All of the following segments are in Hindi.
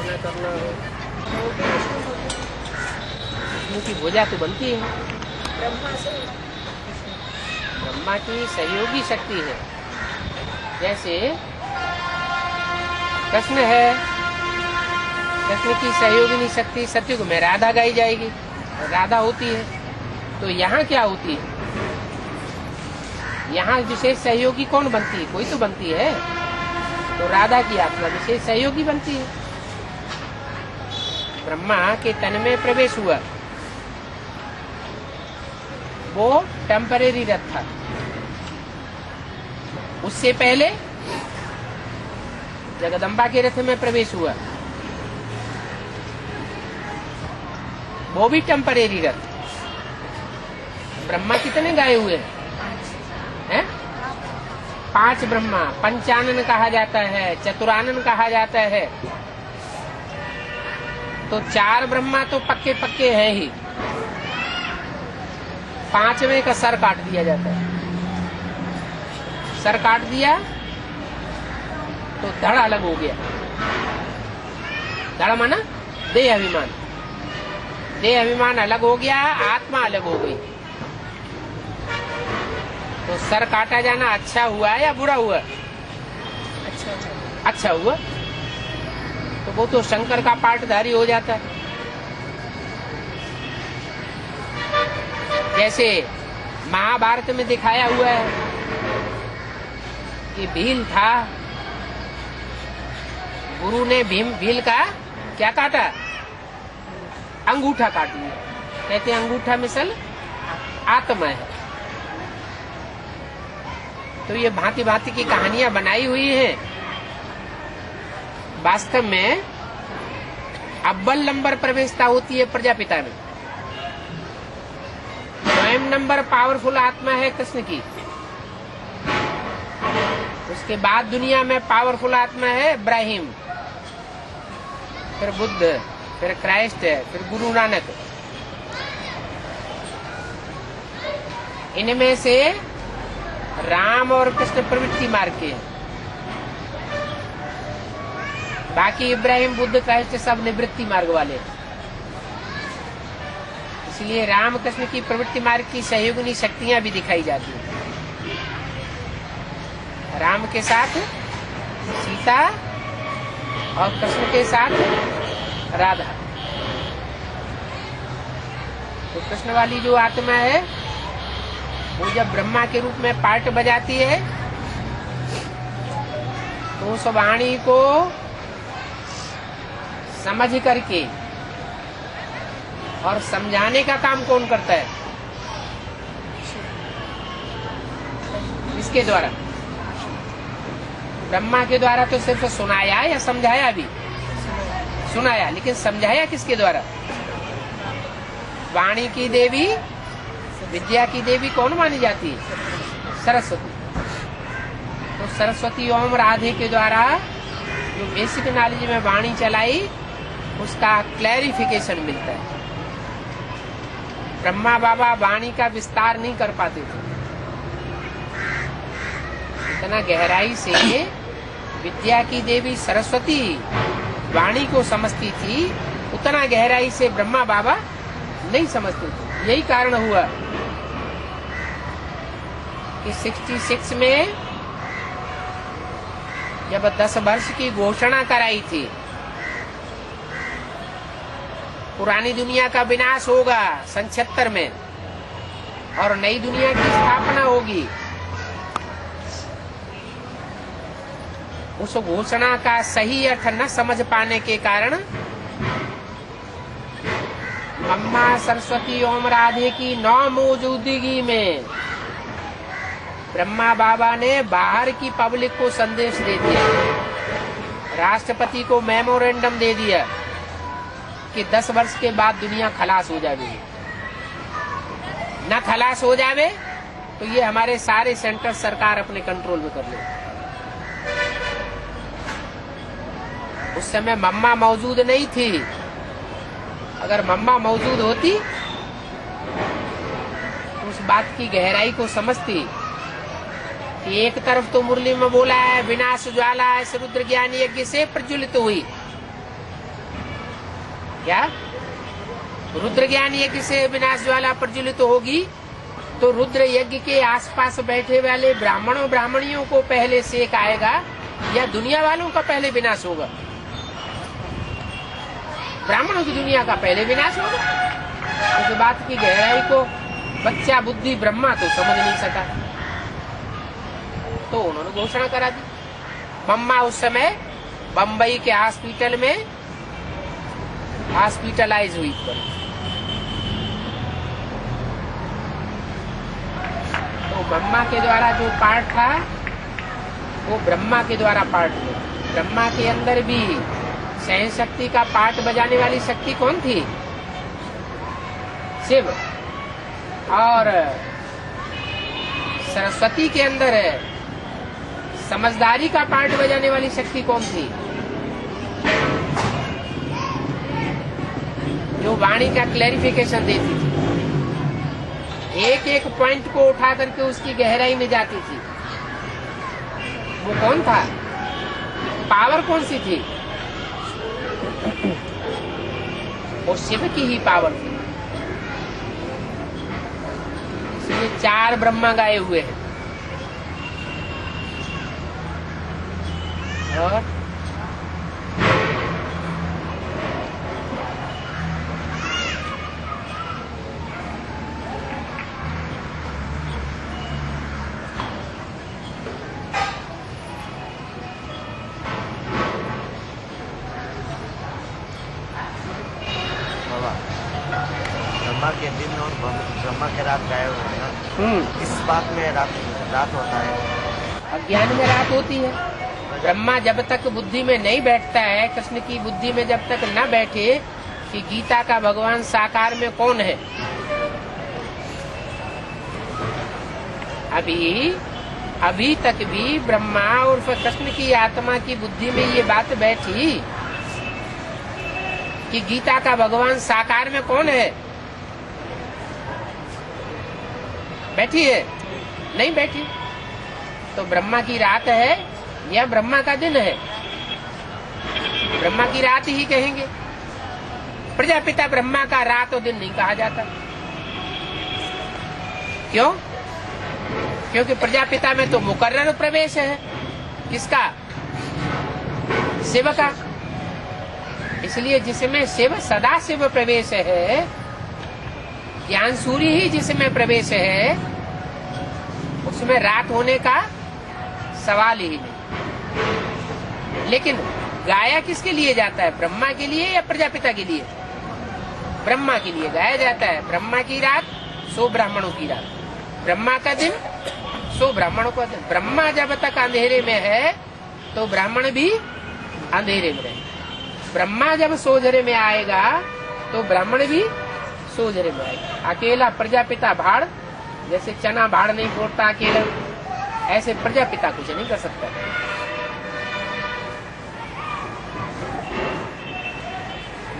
साधना करना हो, विष्णु की भुजा तो बनती है, ब्रह्मा की सहयोगी शक्ति है। जैसे कृष्ण है, कृष्ण की सहयोगिनी शक्ति सत्युग में राधा गाई जाएगी, राधा होती है। तो यहाँ क्या होती है, यहाँ विशेष सहयोगी कौन बनती है? कोई तो बनती है। तो राधा की आत्मा विशेष सहयोगी बनती है। ब्रह्मा के तन में प्रवेश हुआ, वो टेम्परेरी रथ था। उससे पहले जगदम्बा के रथ में प्रवेश हुआ, वो भी टेम्परेरी रथ। ब्रह्मा कितने गाए हुए हैं? 5 ब्रह्मा, पंचानन कहा जाता है, चतुरानन कहा जाता है। तो 4 ब्रह्मा तो पक्के पक्के हैं ही, 5वें का सर काट दिया जाता है। सर काट दिया तो धड़ अलग हो गया। धड़ माना देह अभिमान, देह अभिमान अलग हो गया, आत्मा अलग हो गई। तो सर काटा जाना अच्छा हुआ या बुरा हुआ? अच्छा हुआ। तो वो तो शंकर का पार्टधारी हो जाता है। जैसे महाभारत में दिखाया हुआ है कि भील था, गुरु ने भील का क्या काटा? अंगूठा काट लिया। कहते हैं अंगूठा मिसल आत्मा है। तो ये भांति भांति की कहानियां बनाई हुई हैं। वास्तव में अव्वल नंबर प्रवेशता होती है प्रजापिता में। स्वयं नंबर पावरफुल आत्मा है कृष्ण की। उसके बाद दुनिया में पावरफुल आत्मा है इब्राहिम, फिर बुद्ध, फिर क्राइस्ट है, फिर गुरु नानक। इनमें से राम और कृष्ण प्रवृत्ति मार्ग के हैं, बाकी इब्राहिम, बुद्ध, क्राइस्ट सब निवृत्ति मार्ग वाले। इसलिए राम कृष्ण की प्रवृत्ति मार्ग की सहयोगिनी शक्तियां भी दिखाई जाती हैं। राम के साथ सीता और कृष्ण के साथ राधा। तो कृष्ण वाली जो आत्मा है वो जब ब्रह्मा के रूप में पार्ट बजाती है तो उस वाणी को समझ करके और समझाने का काम कौन करता है? इसके द्वारा। ब्रह्मा के द्वारा तो सिर्फ सुनाया या समझाया भी? सुनाया, लेकिन समझाया किसके द्वारा? वाणी की देवी, विद्या की देवी कौन मानी जाती है? सरस्वती। तो सरस्वती ओम राधे के द्वारा जो बेसिक नॉलेज में वाणी चलाई उसका क्लैरिफिकेशन मिलता है। ब्रह्मा बाबा वाणी का विस्तार नहीं कर पाते थे। इतना गहराई से विद्या की देवी सरस्वती वाणी को समझती थी, उतना गहराई से ब्रह्मा बाबा नहीं समझते थे। यही कारण हुआ कि 66 में जब 10 वर्ष की घोषणा कराई थी, पुरानी दुनिया का विनाश होगा सन 76 में और नई दुनिया की स्थापना होगी, उस घोषणा का सही अर्थ न समझ पाने के कारण अम्मा सरस्वती ओम राधे की नौ मौजूदगी में ब्रह्मा बाबा ने बाहर की पब्लिक को संदेश दे दिया, राष्ट्रपति को मेमोरेंडम दे दिया कि 10 वर्ष के बाद दुनिया खलास हो जाएगी। न खलास हो जावे तो ये हमारे सारे सेंटर सरकार अपने कंट्रोल में कर ले। उस समय मम्मा मौजूद नहीं थी। अगर मम्मा मौजूद होती तो उस बात की गहराई को समझती कि एक तरफ तो मुरली में बोला है विनाश ज्वाला इस रुद्र ज्ञान यज्ञ से प्रज्वलित हुई, क्या रुद्र ज्ञान यज्ञ से विनाश ज्वाला प्रज्वलित होगी तो रुद्र यज्ञ के आसपास बैठे वाले ब्राह्मणों ब्राह्मणियों को पहले सेक आएगा या दुनिया वालों का पहले विनाश होगा? ब्राह्मणों की दुनिया का पहले विनाश होगा। उस बात की गहराई को बच्चा बुद्धि ब्रह्मा तो समझ नहीं सका, तो उन्होंने घोषणा करा दी। मम्मा उस समय बम्बई के हॉस्पिटल में हॉस्पिटलाइज हुई थी। तो ब्रह्मा के द्वारा जो पाठ था वो ब्रह्मा के द्वारा पाठ हुआ। ब्रह्मा के अंदर भी सहन शक्ति का पाठ बजाने वाली शक्ति कौन थी? शिव। और सरस्वती के अंदर समझदारी का पाठ बजाने वाली शक्ति कौन थी? जो वाणी का क्लैरिफिकेशन देती थी, एक एक पॉइंट को उठा करके उसकी गहराई में जाती थी, वो कौन था? पावर कौन सी थी? वो शिव की ही पावर थी। इसलिए 4 ब्रह्मा गाए हुए हैं। और ब्रह्मा के दिन और ब्रह्मा के रात गायब होना, इस बात में रात होता है। अज्ञान में रात होती है। ब्रह्मा जब तक बुद्धि में नहीं बैठता है, कृष्ण की बुद्धि में जब तक न बैठे कि गीता का भगवान साकार में कौन है, अभी तक भी ब्रह्मा और कृष्ण की आत्मा की बुद्धि में ये बात बैठी कि गीता का भगवान साकार में कौन है? बैठी है? नहीं बैठी। तो ब्रह्मा की रात है या ब्रह्मा का दिन है? ब्रह्मा की रात ही कहेंगे। प्रजापिता ब्रह्मा का रात और दिन नहीं कहा जाता। क्यों? क्योंकि प्रजापिता में तो मुकर्रर प्रवेश है। किसका? शिव का। इसलिए जिसमें शिव सदा शिव प्रवेश है, ज्ञान सूर्य ही जिसमें प्रवेश है, उसमें रात होने का सवाल ही नहीं। लेकिन गाया किसके लिए जाता है? ब्रह्मा के लिए या प्रजापिता के लिए? ब्रह्मा के लिए गाया जाता है। ब्रह्मा की रात सो ब्राह्मणों की रात, ब्रह्मा का दिन सो ब्राह्मणों का दिन। ब्रह्मा जब तक अंधेरे में है तो ब्राह्मण भी अंधेरे में रहे। ब्रह्मा जब सोझरे में आएगा तो ब्राह्मण भी सोझरे में आएगा। अकेला प्रजापिता भाड़, जैसे चना भाड़ नहीं फोड़ता अकेला, ऐसे प्रजापिता कुछ नहीं कर सकता।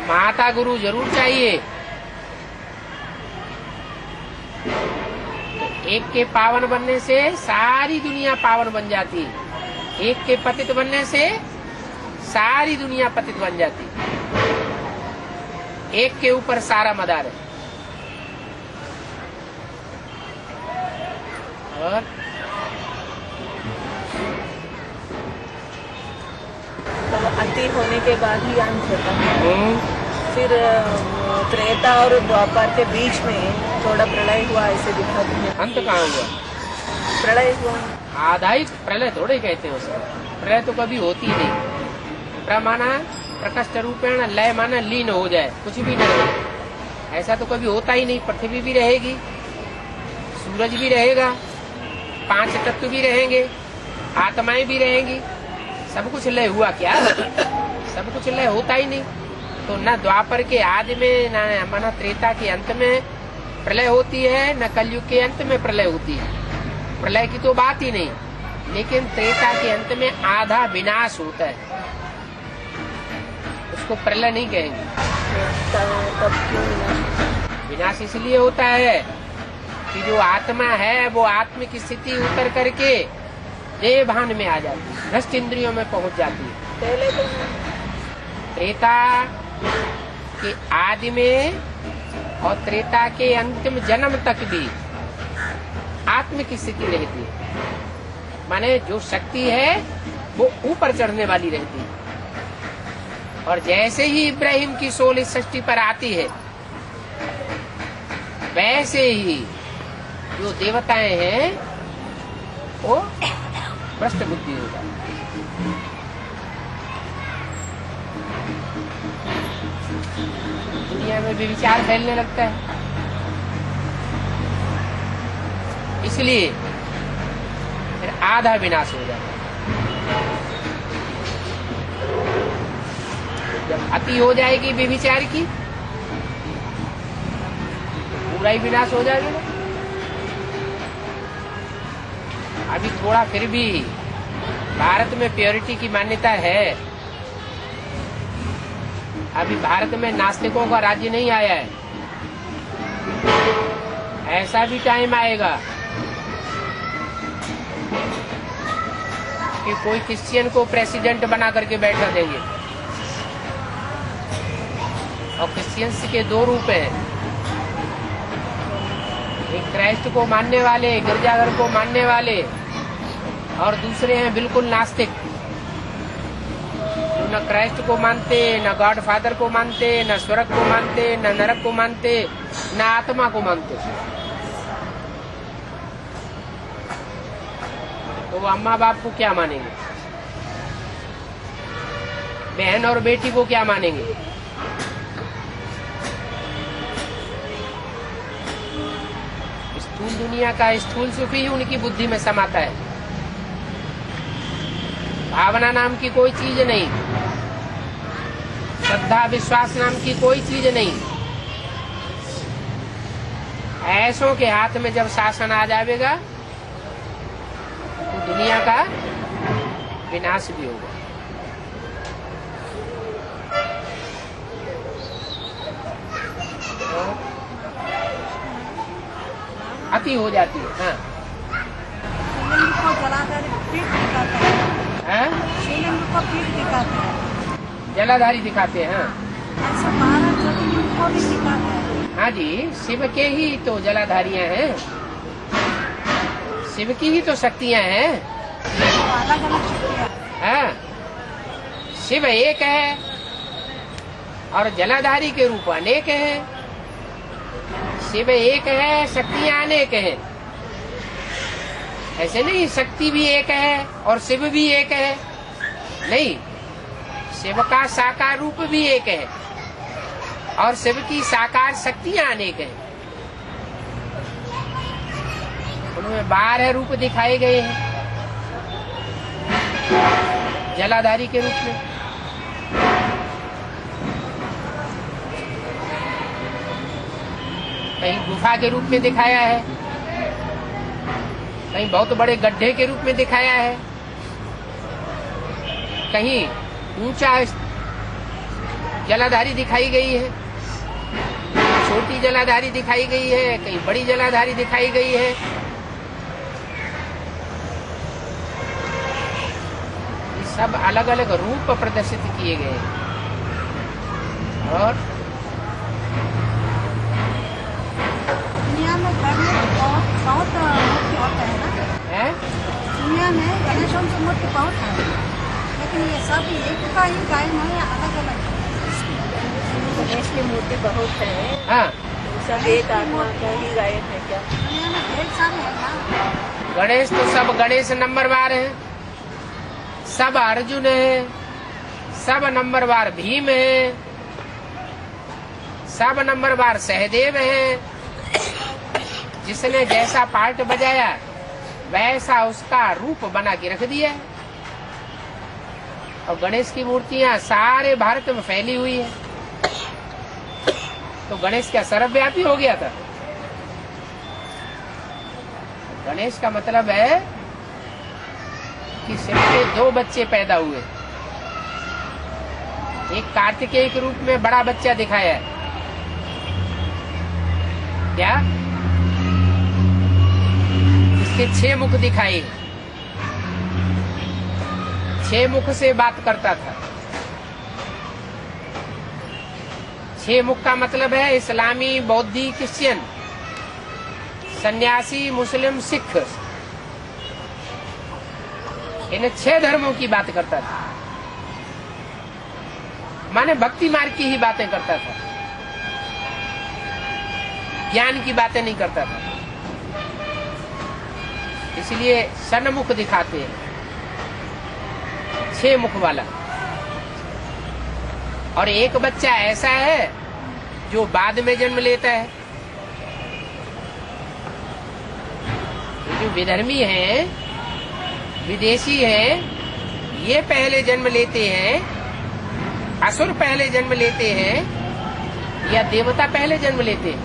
माता गुरु जरूर चाहिए। तो एक के पावन बनने से सारी दुनिया पावन बन जाती, एक के पतित बनने से सारी दुनिया पतित बन जाती। एक के ऊपर सारा मदार है। और तो अति होने के बाद ही अंत होता है। फिर त्रेता और द्वापर के बीच में थोड़ा प्रलय हुआ ऐसे दिखाते हैं। अंत कहाँ हुआ? प्रलय हुआ आधा ही प्रलय थोड़े कहते हैं उसे। प्रलय तो कभी होती ही नहीं। प्रमाना प्रकष्ट रूपेण, लय माना लीन हो जाए, कुछ भी न रहे, ऐसा तो कभी होता ही नहीं। पृथ्वी भी रहेगी, सूरज भी रहेगा, 5 तत्व भी रहेंगे, आत्माएं भी रहेंगी, सब कुछ लय हुआ क्या? सब कुछ लय होता ही नहीं। तो न द्वापर के आदि में, न माना त्रेता के अंत में प्रलय होती है, न कलयुग के अंत में प्रलय होती है। प्रलय की तो बात ही नहीं। लेकिन त्रेता के अंत में आधा विनाश होता है, उसको प्रलय नहीं कहेंगे। तब क्यों विनाश? विनाश इसलिए होता है कि जो आत्मा है वो आत्मिक स्थिति उतर करके देह भान में आ जाती है, भ्रष्ट इंद्रियों में पहुंच जाती है। पहले तो त्रेता कि आदि में और त्रेता के अंतिम जन्म तक भी आत्म की स्थिति रहती है, माने जो शक्ति है वो ऊपर चढ़ने वाली रहती है। और जैसे ही इब्राहिम की सोल इस सृष्टि पर आती है, वैसे ही जो देवताएं हैं वो भ्रष्ट बुद्धि हो जाती है। दुनिया में भी विचार फैलने लगता है, इसलिए फिर आधा विनाश हो जाता है। जब अति हो जाएगी व्यभिचार की, तो पूरा ही विनाश हो जाएगा ना। अभी थोड़ा फिर भी भारत में प्योरिटी की मान्यता है। अभी भारत में नास्तिकों का राज्य नहीं आया है। ऐसा भी टाइम आएगा कि कोई क्रिश्चियन को प्रेसिडेंट बना करके बैठा देंगे। और क्रिश्चियंस के दो रूप हैं, एक क्राइस्ट को मानने वाले, गिरजाघर को मानने वाले, और दूसरे हैं बिल्कुल नास्तिक, जो न क्राइस्ट को मानते, न गॉड फादर को मानते, न स्वर्ग को मानते, न नरक को मानते, न आत्मा को मानते। तो वो अम्मा बाप को क्या मानेंगे, बहन और बेटी को क्या मानेंगे? स्थूल दुनिया का स्थूल सुख ही उनकी बुद्धि में समाता है। भावना नाम की कोई चीज नहीं, श्रद्धा विश्वास नाम की कोई चीज नहीं। ऐसों के हाथ में जब शासन आ जाएगा तो दुनिया का विनाश भी होगा। अति हो जाती है। हाँ, शिवलिंग को जलाकर पीठ दिखाते हैं। शिवलिंग को पीठ दिखाते हैं, जलाधारी दिखाते हैं। ऐसे 12 ज्योतिर्लिंग को भी दिखाते हैं। हाँ जी, शिव के ही तो जलाधारियां हैं, शिव की ही तो शक्तियां हैं। अलग अलग शक्तियाँ। हाँ, शिव एक है और जलाधारी के रूप अनेक हैं। शिव एक है, शक्तियां अनेक हैं। ऐसे नहीं शक्ति भी एक है और शिव भी एक है, नहीं, शिव का साकार रूप भी एक है और शिव की साकार शक्तियां अनेक हैं। उनमें 12 रूप दिखाए गए हैं जलाधारी के रूप में। कहीं गुफा के रूप में दिखाया है, कहीं बहुत बड़े गड्ढे के रूप में दिखाया है, कहीं ऊंचा जलाधारी दिखाई गई है, छोटी जलाधारी दिखाई गई है, कहीं बड़ी जलाधारी दिखाई गई है। ये सब अलग अलग रूप प्रदर्शित किए गए हैं। और दुनिया में बहुत मूर्ति होते हैं ना, है? दुनिया में गणेशों की मूर्ति बहुत है, लेकिन ये सब एक का ही गायन है या अलग अलग है? गणेश की मूर्ति बहुत है। हाँ, सब एक आत्मा का ही गायन है क्या? दुनिया में ढेर सारे है ना। गणेश तो सब गणेश नंबरवार है, सब अर्जुन है, सब नंबरवार भीम है, सब नंबरवार सहदेव है। जिसने जैसा पार्ट बजाया वैसा उसका रूप बना के रख दिया है। और गणेश की मूर्तियां सारे भारत में फैली हुई है। तो गणेश क्या सर्वव्यापी हो गया था? गणेश का मतलब है कि शिव के 2 बच्चे पैदा हुए। एक कार्तिकेय के रूप में बड़ा बच्चा दिखाया है, क्या? इसके 6 मुख दिखाए, 6 मुख से बात करता था, छह मुख का मतलब है इस्लामी, बौद्धी, क्रिश्चियन, सन्यासी, मुस्लिम, सिख। इन 6 धर्मों की बात करता था। माने भक्ति मार्ग की ही बातें करता था, ज्ञान की बातें नहीं करता था। इसलिए सन्मुख दिखाते हैं, 6 मुख वाला। और एक बच्चा ऐसा है जो बाद में जन्म लेता है। जो विधर्मी हैं, विदेशी हैं, ये पहले जन्म लेते हैं, असुर पहले जन्म लेते हैं या देवता पहले जन्म लेते हैं?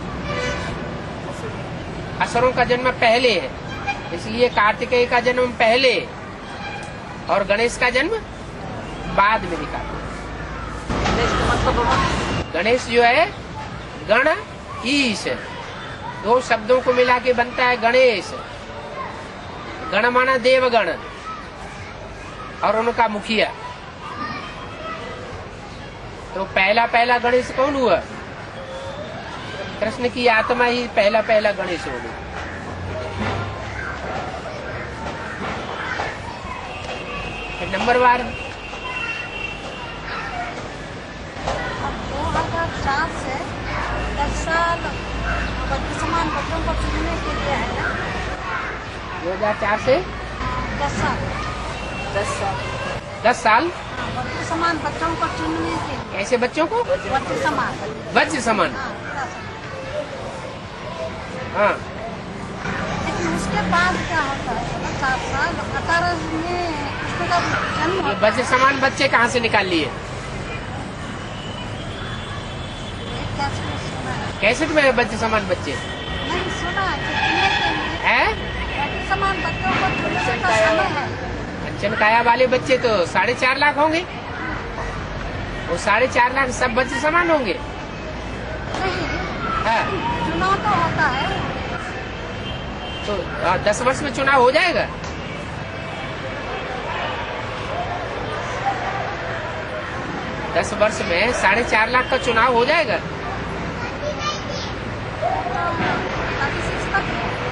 असुरों का जन्म पहले है, इसलिए कार्तिकेय का जन्म पहले और गणेश का जन्म बाद में दिखाते हैं। गणेश जो है गण ईश, 2 शब्दों को मिला के बनता है गणेश। गण माना देवगण और उनका मुखिया। तो पहला गणेश कौन हुआ? कृष्ण की आत्मा ही पहला गणेश हो गई। नंबरवार 2004 से 10 साल वर्तमान बच्चों को चुनने के लिए है ना। 2004 से 10 साल 10 साल वर्तमान बच्चों को चुनने के लिए। ऐसे बच्चों को वज्र समान। हाँ, लेकिन उसके बाद क्या होता है? 7 साल 18 में उसका जन्म ये होता है। वज्र समान बच्चे कहाँ से निकाल लिए? कैसे सुना है? कैसेट में है वज्र समान बच्चे नहीं सुना है कि चुनने के लिए है? वर्तमान बच्चों को चुनने का समय है। कंचन काया वाले बच्चे तो 4.5 लाख होंगे। वो 4.5 लाख सब वज्र समान होंगे? नहीं, हाँ, चुनाव तो होता है। तो 10 वर्ष में चुनाव हो जाएगा? दस वर्ष में 4.5 लाख का चुनाव हो जाएगा? 36 तक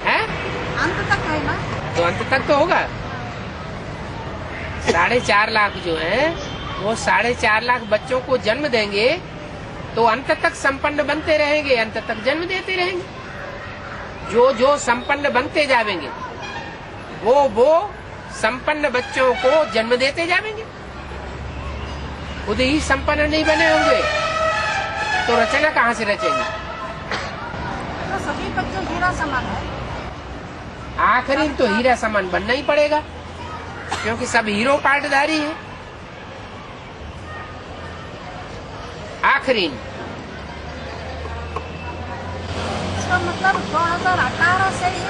है? अंत तक है ना। तो अंत तक तो होगा। 4.5 लाख जो है वो 4.5 लाख बच्चों को जन्म देंगे तो अंत तक संपन्न बनते रहेंगे, अंत तक जन्म देते रहेंगे। जो संपन्न बनते जाएंगे वो संपन्न बच्चों को जन्म देते जाएंगे। खुद ही संपन्न नहीं बने होंगे तो रचना कहाँ से रचेंगे? तो सभी बच्चे हीरा समान है। आखिरी तो हीरा समान बनना ही पड़ेगा क्योंकि सब हीरो पार्टधारी है। आखिरी इसका मतलब 2018 से ही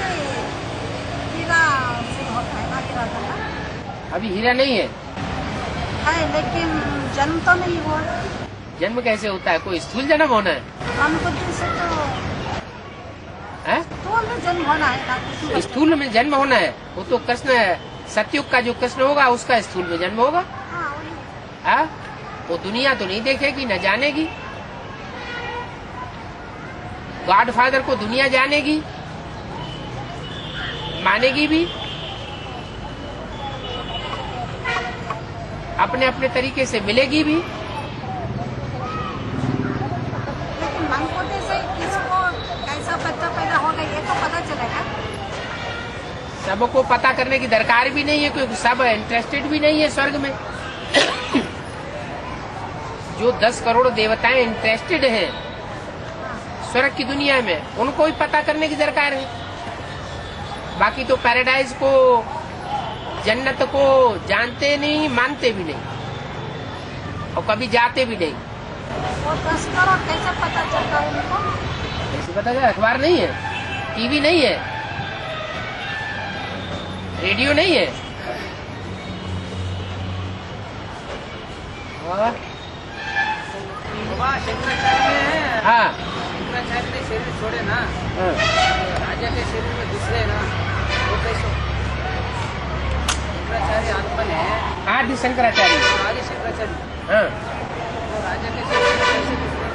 हीरा शुरू होता है ना, हीरा करना अभी हीरा नहीं है। लेकिन जन्म तो नहीं हुआ। जन्म कैसे होता है? कोई स्थूल जन्म होना है? हम बुद्धि से तो है? स्थूल में जन्म होना है ना। स्थूल में जन्म होना है वो तो कृष्ण, सतयुग का जो कृष्ण होगा उसका स्थूल में जन्म होगा। हाँ, वही। हाँ, वो दुनिया तो नहीं देखेगी, न जानेगी। गॉड फादर को दुनिया जानेगी, मानेगी भी, अपने अपने तरीके से मिलेगी भी। लेकिन मनकोटे से किसको कैसा बच्चा पैदा होगा ये तो पता चलेगा। सबको पता करने की दरकार भी नहीं है क्योंकि सब इंटरेस्टेड भी नहीं है स्वर्ग में। जो 10 करोड़ देवताएं इंटरेस्टेड हैं स्वर्ग की दुनिया में, उनको ही पता करने की दरकार है। बाकी तो पैराडाइज को, जन्नत को जानते नहीं, मानते भी नहीं और कभी जाते भी नहीं। वो 10 करोड़ कैसे पता चलता है उनको? कैसे पता चला? अखबार नहीं है, टीवी नहीं है, रेडियो नहीं है। हाँ, शंकराचार्य ने शरीर छोड़े ना, हाँ, राजा के शरीर में दूसरे ना, वो कैसे? शंकराचार्य आत्मन है, आदि शंकराचार्य। आदि शंकराचार्य, हाँ, वो राजा के शरीर में कैसे दूसरे?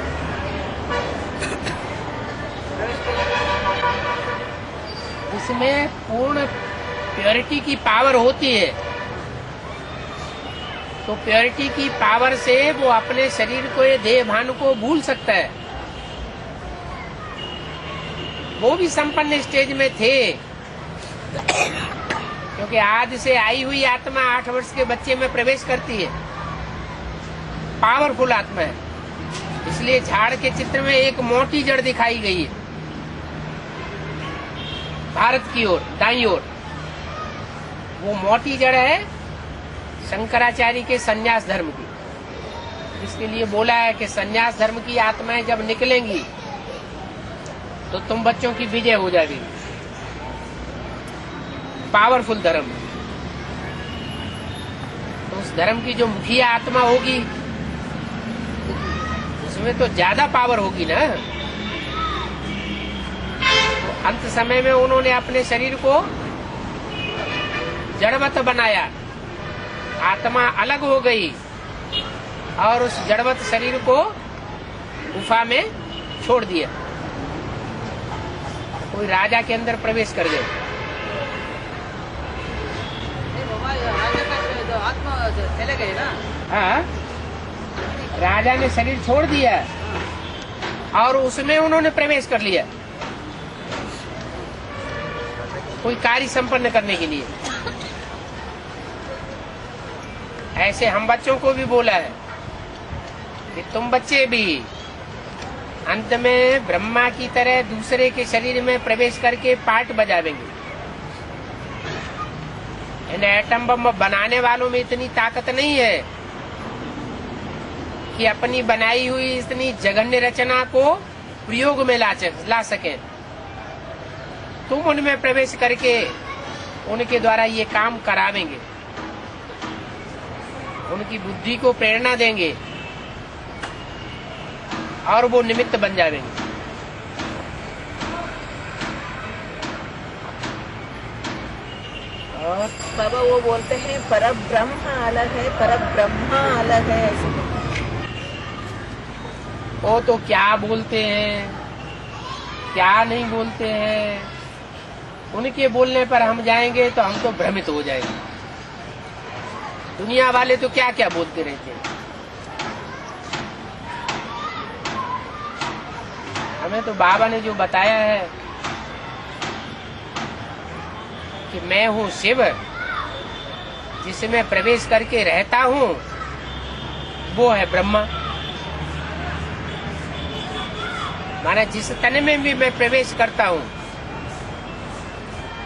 इसमें पूर्ण प्योरिटी की पावर होती है, तो प्योरिटी की पावर से वो अपने शरीर को, ये देह भान को भूल सकता है। वो भी संपन्न स्टेज में थे, क्योंकि आज से आई हुई आत्मा 8 वर्ष के बच्चे में प्रवेश करती है, पावरफुल आत्मा है। इसलिए झाड़ के चित्र में एक मोटी जड़ दिखाई गई है भारत की ओर, दाईं ओर। वो मोटी जड़ है शंकराचार्य के संन्यास धर्म की, जिसके लिए बोला है कि संन्यास धर्म की आत्माएं जब निकलेंगी तो तुम बच्चों की विजय हो जाएगी। पावरफुल धर्म, तो उस धर्म की जो मुखिया आत्मा होगी उसमें तो ज्यादा पावर होगी ना। तो अंत समय में उन्होंने अपने शरीर को जड़वत बनाया, आत्मा अलग हो गई और उस जड़वत शरीर को गुफा में छोड़ दिया। कोई राजा के अंदर प्रवेश कर गए। राजा का आत्मा चले गए ना। हाँ, राजा ने शरीर छोड़ दिया और उसमें उन्होंने प्रवेश कर लिया, कोई कार्य संपन्न करने के लिए। ऐसे हम बच्चों को भी बोला है कि तुम बच्चे भी अंत में ब्रह्मा की तरह दूसरे के शरीर में प्रवेश करके पार्ट बजावेंगे। इन एटम बम बनाने वालों में इतनी ताकत नहीं है कि अपनी बनाई हुई इतनी जघन्य रचना को प्रयोग में ला सके। तुम उनमें प्रवेश करके उनके द्वारा ये काम करावेंगे, उनकी बुद्धि को प्रेरणा देंगे और वो निमित्त बन जाएंगे। और बाबा वो बोलते हैं परम ब्रह्म अलग है, परम ब्रह्मा अलग है, ऐसे। वो तो क्या बोलते हैं, क्या नहीं बोलते हैं, उनके बोलने पर हम जाएंगे तो हम तो भ्रमित हो जाएंगे। दुनिया वाले तो क्या क्या बोलते रहते हैं। हमें तो बाबा ने जो बताया है कि मैं हूँ शिव, जिसमें प्रवेश करके रहता हूँ वो है ब्रह्मा। माना जिस तन में भी मैं प्रवेश करता हूँ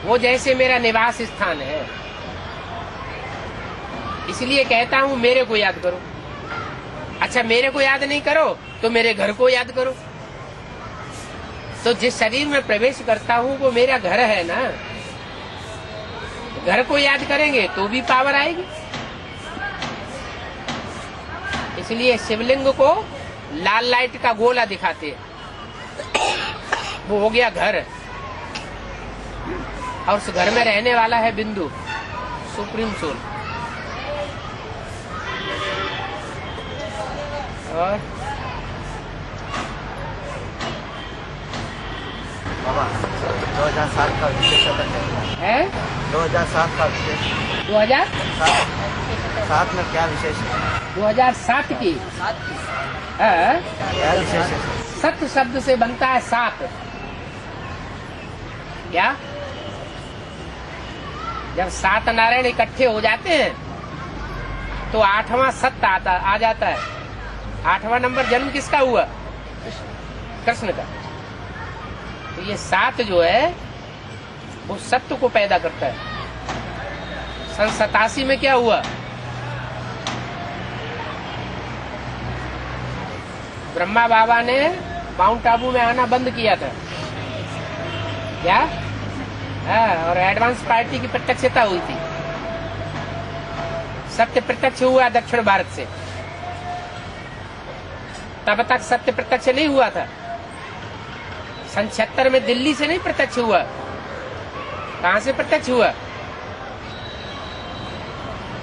वो जैसे मेरा निवास स्थान है। इसलिए कहता हूँ मेरे को याद करो। अच्छा, मेरे को याद नहीं करो तो मेरे घर को याद करो। तो जिस शरीर में प्रवेश करता हूँ वो मेरा घर है ना। घर को याद करेंगे तो भी पावर आएगी। इसलिए शिवलिंग को लाल लाइट का गोला दिखाते हैं, वो हो गया घर, और उस घर में रहने वाला है बिंदु, सुप्रीम सोल। और बाबा 2007 का विशेष है 2007 का विशेष 2007 में क्या विशेष है? 2007 की क्या विशेष है? सत शब्द से बनता है सात। क्या? जब 7 नारायण इकट्ठे हो जाते हैं तो 8वां सत्य आ जाता है। 8वां नंबर जन्म किसका हुआ? कृष्ण का। तो ये 7 जो है वो सत्य को पैदा करता है। सन 87 में क्या हुआ? ब्रह्मा बाबा ने माउंट आबू में आना बंद किया था। क्या? और एडवांस पार्टी की प्रत्यक्षता हुई थी। सत्य प्रत्यक्ष हुआ दक्षिण भारत से। तब तक सत्य प्रत्यक्ष नहीं हुआ था। सन 76 में दिल्ली से नहीं प्रत्यक्ष हुआ। कहां से प्रत्यक्ष हुआ?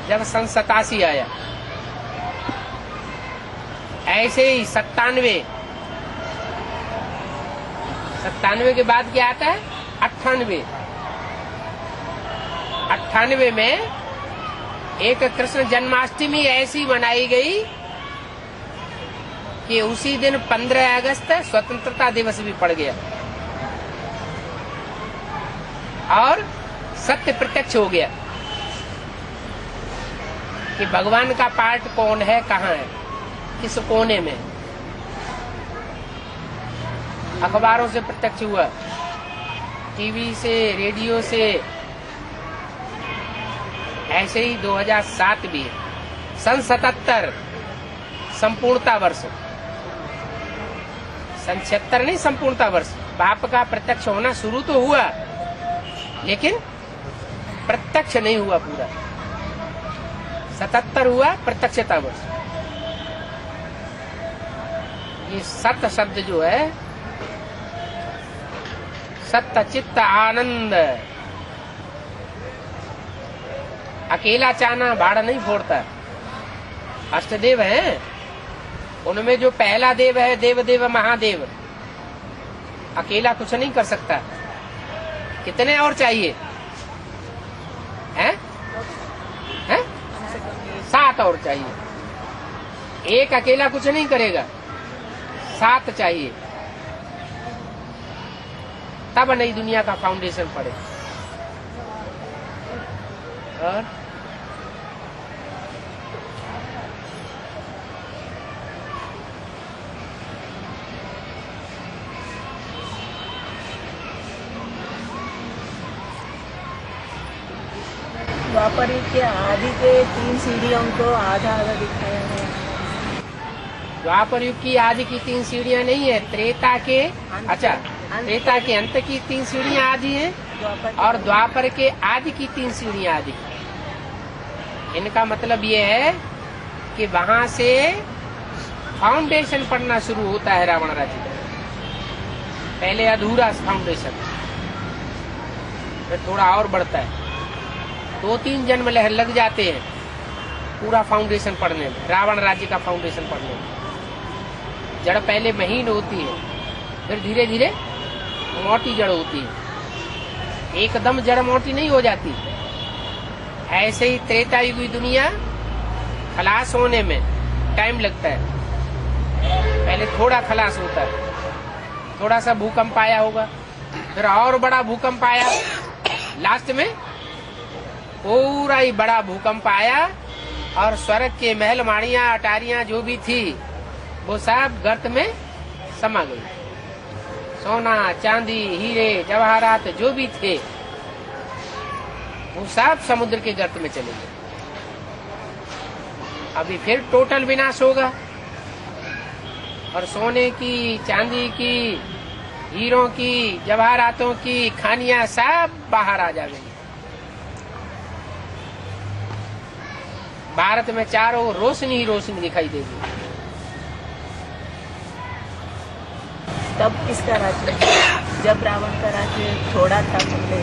जब सन 87 आया। ऐसे ही 97 97 के बाद क्या आता है? 98। 98 में एक कृष्ण जन्माष्टमी ऐसी मनाई गई कि उसी दिन 15 अगस्त स्वतंत्रता दिवस भी पड़ गया और सत्य प्रत्यक्ष हो गया कि भगवान का पार्ट कौन है, कहाँ है, किस कोने में। अखबारों से प्रत्यक्ष हुआ, टीवी से, रेडियो से। ऐसे ही 2007 भी सन 77 संपूर्णता वर्ष, सन 76 नहीं संपूर्णता वर्ष। बाप का प्रत्यक्ष होना शुरू तो हुआ लेकिन प्रत्यक्ष नहीं हुआ पूरा। 77 हुआ प्रत्यक्षता वर्ष। ये सत्य शब्द जो है, सत्य चित्त आनंद, अकेला चाना बाड़ा नहीं फोड़ता। अष्टदेव हैं, उनमें जो पहला देव है देव देव महादेव, अकेला कुछ नहीं कर सकता। कितने और चाहिए हैं? 7 और चाहिए। एक अकेला कुछ नहीं करेगा, 7 चाहिए, तब नई दुनिया का फाउंडेशन पड़े। और द्वापर युग के आदि के 3 सीढ़ियों को आधा आधा दिखाया है। द्वापर युग की आदि की 3 सीढ़ियां नहीं है, त्रेता के त्रेता के अंत की 3 सीढ़ियां आदि हैं और द्वापर के आदि की 3 सीढ़ियां आदि। इनका मतलब ये है कि वहां से फाउंडेशन पड़ना शुरू होता है रावण राज्य का। पहले अधूरा फाउंडेशन, फिर थोड़ा और बढ़ता है। 2-3 जन्म लग जाते हैं पूरा फाउंडेशन पढ़ने में, रावण राज्य का फाउंडेशन पढ़ने में। जड़ पहले महीन होती है, फिर धीरे धीरे मोटी जड़ होती है। एकदम जड़ मोटी नहीं हो जाती। ऐसे ही त्रेता युग की दुनिया खलास होने में टाइम लगता है। पहले थोड़ा खलास होता है, थोड़ा सा भूकंप आया होगा, फिर और बड़ा भूकंप आया, लास्ट में पूरा ही बड़ा भूकंप आया और स्वर्ग के महल माड़ियां अटारियां जो भी थी वो सब गर्त में समा गई। सोना चांदी हीरे जवाहरात जो भी थे वो सब समुद्र के गर्त में चले गए। अभी फिर टोटल विनाश होगा और सोने की, चांदी की, हीरों की, जवाहरातों की खानियां सब बाहर आ जाएंगी। भारत में चारों रोशनी ही रोशनी दिखाई देगी। तब किसका राज्य? जब रावण का राज्य थोड़ा था पहले,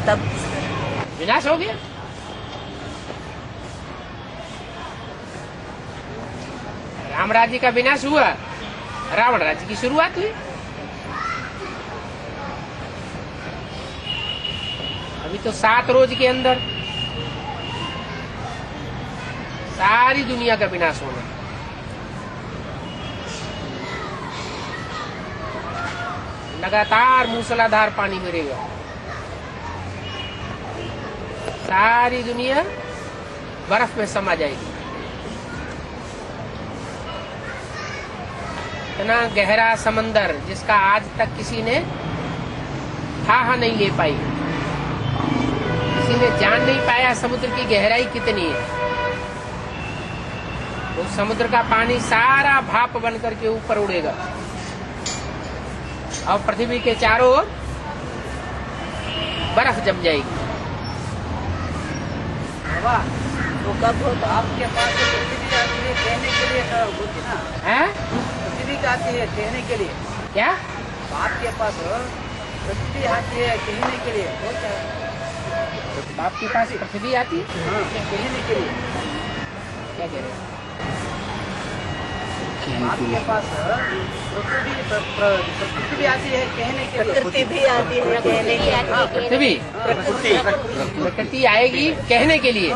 तब किसका विनाश हो गया। राम राज्य का विनाश हुआ, रावण राज्य की शुरुआत हुई। अभी तो 7 रोज के अंदर सारी दुनिया का विनाश होना। लगातार मूसलाधार पानी गिरेगा, सारी दुनिया बर्फ में समा जाएगी। इतना गहरा समंदर जिसका आज तक किसी ने ठाहा नहीं ले पाई, किसी ने जान नहीं पाया समुद्र की गहराई कितनी है। उस समुद्र का पानी सारा भाप बन करके ऊपर उड़ेगा और पृथ्वी के चारों ओर बर्फ जम जाएगी। तो कब होता? आपके पास पृथ्वी आती है कहने के लिए होती ना है? पृथ्वी आती है कहने के लिए। क्या आपके पास पृथ्वी आती है कहने के लिए होता है? आपके पास पृथ्वी आती है कहने के लिए। क्या कह रहे हैं? आपके पास प्रकृति भी आती है कहने के लिए। प्रकृति भी आती है कहने के लिए। प्रकृति आएगी कहने के लिए।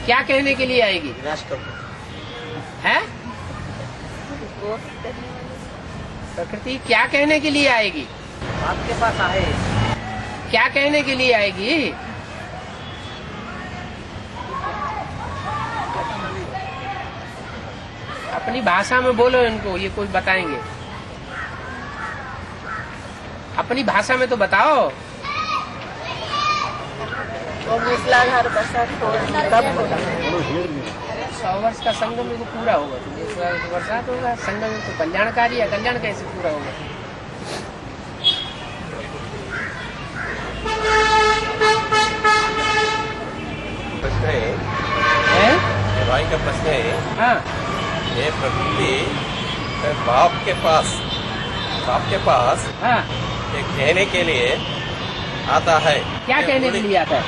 क्या कहने के लिए आएगी? है प्रकृति क्या कहने के लिए आएगी? आपके पास आए क्या कहने के लिए आएगी? अपनी भाषा में बोलो इनको, ये कुछ बताएंगे। अपनी भाषा में तो बताओ। वो मूसलाधार बरसात कब होगा? 100 वर्ष का संगम तो पूरा होगा तो बरसात होगा। संगम तो कल्याणकारी है, कल्याण कैसे पूरा होगा? प्रश्न है, भाई का प्रश्न है। हाँ, ये प्रकृति बाप के पास हाँ, ये कहने के लिए आता है। क्या कहने के लिए आता है?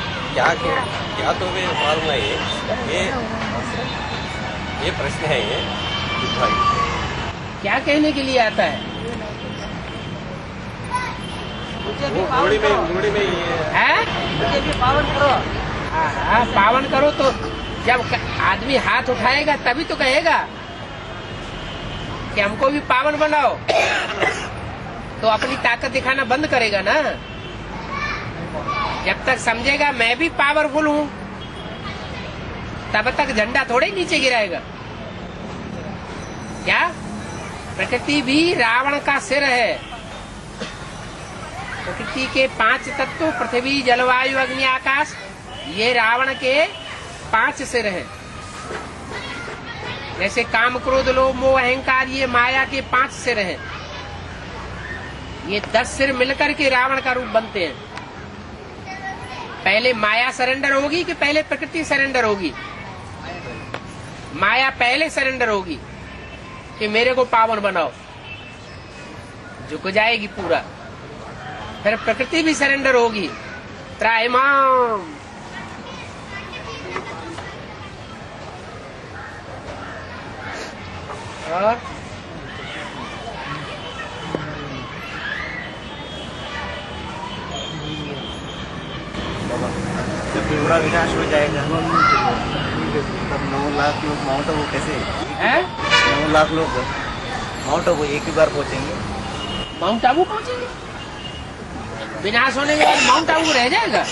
क्या तो वे मालूम है। ये प्रश्न है ये भाई, क्या कहने के लिए आता है? मुझे भी पावन करो। मुड़ी में ये है? मुझे भी पावन करो। हाँ, पावन करो। तो जब आदमी हाथ उठाएगा तभी तो कहेगा कि हमको भी पावन बनाओ। तो अपनी ताकत दिखाना बंद करेगा ना। जब तक समझेगा मैं भी पावरफुल हूँ तब तक झंडा थोड़े नीचे गिराएगा। क्या? प्रकृति भी रावण का सिर है। प्रकृति के 5 तत्व पृथ्वी जलवायु अग्नि आकाश, ये रावण के 5 सिर हैं। जैसे काम क्रोध लोभ मोह अहंकार, ये माया के 5 सिर हैं। ये 10 सिर मिलकर के रावण का रूप बनते हैं। पहले माया सरेंडर होगी कि पहले प्रकृति सरेंडर होगी? माया पहले सरेंडर होगी कि मेरे को पावन बनाओ, झुक जाएगी पूरा। फिर प्रकृति भी सरेंडर होगी, त्राहिमाम। और जब पूरा विनाश हो जाएगा तब 9 लाख लोग माउंट आबू कैसे? है? 9 लाख लोग माउंट आबू एक ही बार पहुंचेंगे? माउंट आबू पहुंचेंगे? विनाश होने के बाद माउंट आबू रह जाएगा?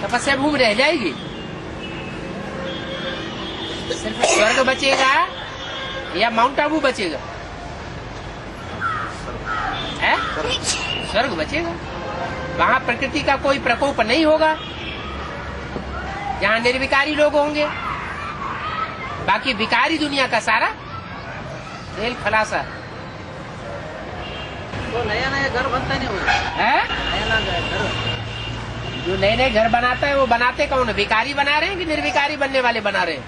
तपस्या भूमि रह जाएगी। सिर्फ स्वर्ग बचेगा या माउंट आबू बचेगा? है? स्वर्ग बचेगा। वहाँ प्रकृति का कोई प्रकोप नहीं होगा, जहाँ निर्विकारी लोग होंगे। बाकी विकारी दुनिया का सारा खेल खलासा तो नया नया घर बनता नहीं हुआ है। नया नया घर जो नए नए घर बनाता है वो बनाते कौन? विकारी बना रहे हैं कि निर्विकारी बनने वाले बना रहे हैं?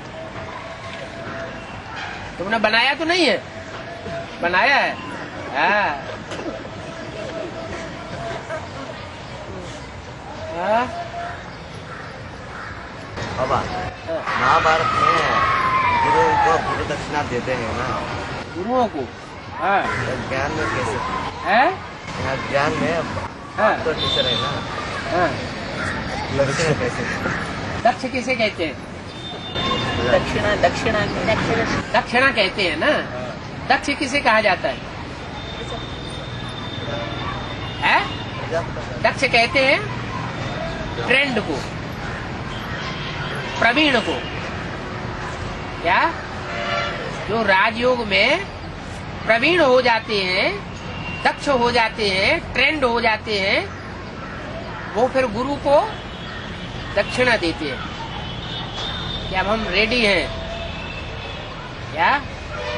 तुमने बनाया तो नहीं है? बनाया है। हाँ। बाबा, महाभारत में गुरु को गुरु दक्षिणा देते हैं ना, गुरुओं को। हाँ। ज्ञान में कैसे है? यहाँ ज्ञान में हाँ। तो टीचर है ना, हाँ। दक्षिणा कैसे? दक्ष किसे कहते हैं? दक्षिणा दक्षिणा दक्षिणा कहते हैं ना। दक्ष किसे कहा जाता है? दक्ष कहते हैं ट्रेंड को, प्रवीण को। क्या? जो राजयोग में प्रवीण हो जाते हैं, दक्ष हो जाते हैं, ट्रेंड हो जाते हैं, वो फिर गुरु को दक्षिणा देते हैं कि अब हम रेडी हैं। क्या?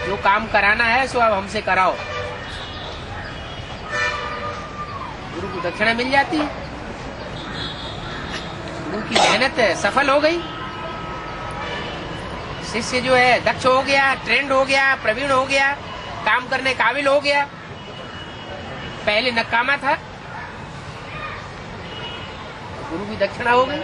जो काम कराना है सो अब हमसे कराओ। गुरु को दक्षिणा मिल जाती है। गुरु की मेहनत सफल हो गई। शिष्य जो है दक्ष हो गया, ट्रेंड हो गया, प्रवीण हो गया, काम करने काबिल हो गया। पहले नकामा था, गुरु की दक्षिणा हो गई।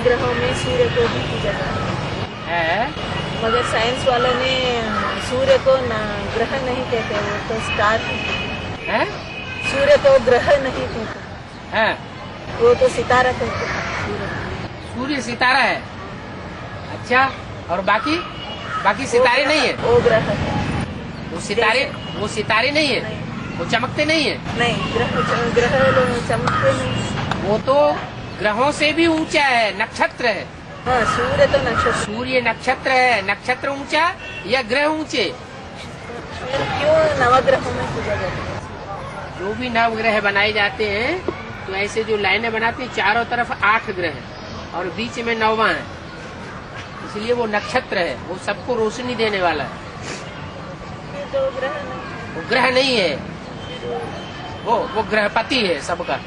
नवग्रहों में सूर्य को भी पूजा जाता है। मगर साइंस वालों ने सूर्य को ग्रह नहीं कहते, वो तो स्टार है। सूर्य को ग्रह नहीं कहते है। वो तो सितारा कहते हैं। सूर्य सितारा है। अच्छा, और बाकी सितारे नहीं है। वो ग्रह है। वो सितारे नहीं है। वो चमकते नहीं है। नहीं, ग्रह चमकते नहीं। वो तो ग्रहों से भी ऊंचा है, नक्षत्र है। हाँ, सूर्य तो नक्षत्र। सूर्य नक्षत्र है। नक्षत्र ऊंचा या ग्रह ऊंचे? फिर क्यों नवग्रहों में पूजा जाती है? जो भी नवग्रह बनाए जाते हैं तो ऐसे जो लाइनें बनाती हैं, चारों तरफ 8 ग्रह हैं और बीच में 9वां है, इसलिए वो नक्षत्र है। वो सबको रोशनी देने वाला है। तो ग्रह नहीं। वो ग्रह नहीं है, वो ग्रहपति है सबका।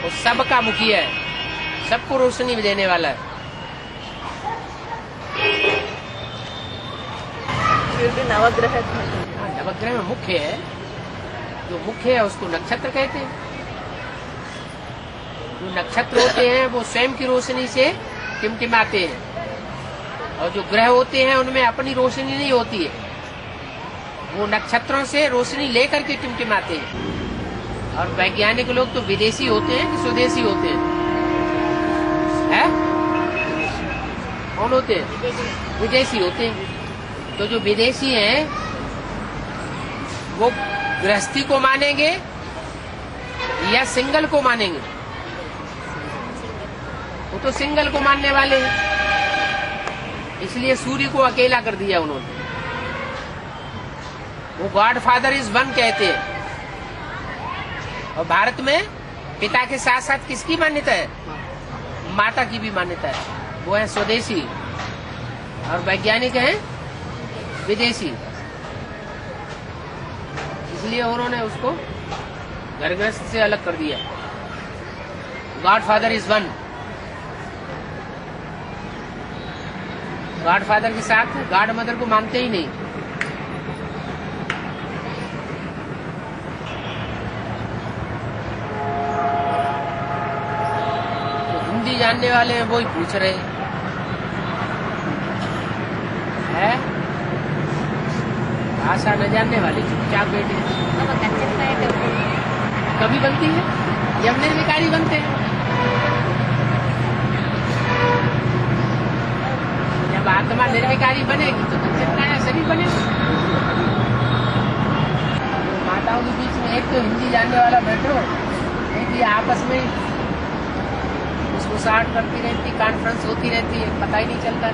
वो सबका मुखिया है, सबको रोशनी देने वाला है। फिर भी नवग्रह नवग्रह में मुख्य है, जो मुख्य है उसको नक्षत्र कहते हैं। जो नक्षत्र होते हैं वो स्वयं की रोशनी से टिमटिमाते हैं, और जो ग्रह होते हैं उनमें अपनी रोशनी नहीं होती है, वो नक्षत्रों से रोशनी लेकर के टिमटिमाते हैं। और वैज्ञानिक लोग तो विदेशी होते हैं कि स्वदेशी होते हैं? कौन होते हैं? विदेशी होते हैं। तो जो विदेशी हैं वो गृहस्थी को मानेंगे या सिंगल को मानेंगे? वो तो सिंगल को मानने वाले हैं, इसलिए सूर्य को अकेला कर दिया उन्होंने। वो गॉड फादर इज वन कहते हैं। और भारत में पिता के साथ साथ किसकी मान्यता है? माता की भी मान्यता है। वो है स्वदेशी, और वैज्ञानिक हैं विदेशी। इसलिए उन्होंने उसको घर गृहस्थ से अलग कर दिया। God father is one. God father के साथ गॉड मदर को मानते ही नहीं। तो हिंदी जानने वाले हैं वो ही पूछ रहे हैं। भाषा न जानने वाले चुपचाप बैठे। कभी बनती है जब निर्विकारी बनते हैं। जब आत्मा निर्विकारी बनेगी तो चिंता शरीर बनेगा। माताओं के बीच में एक तो हिंदी जानने वाला बैठो, एक ये आपस में उसको साठ करती रहती, कॉन्फ्रेंस होती रहती है, पता ही नहीं चलता।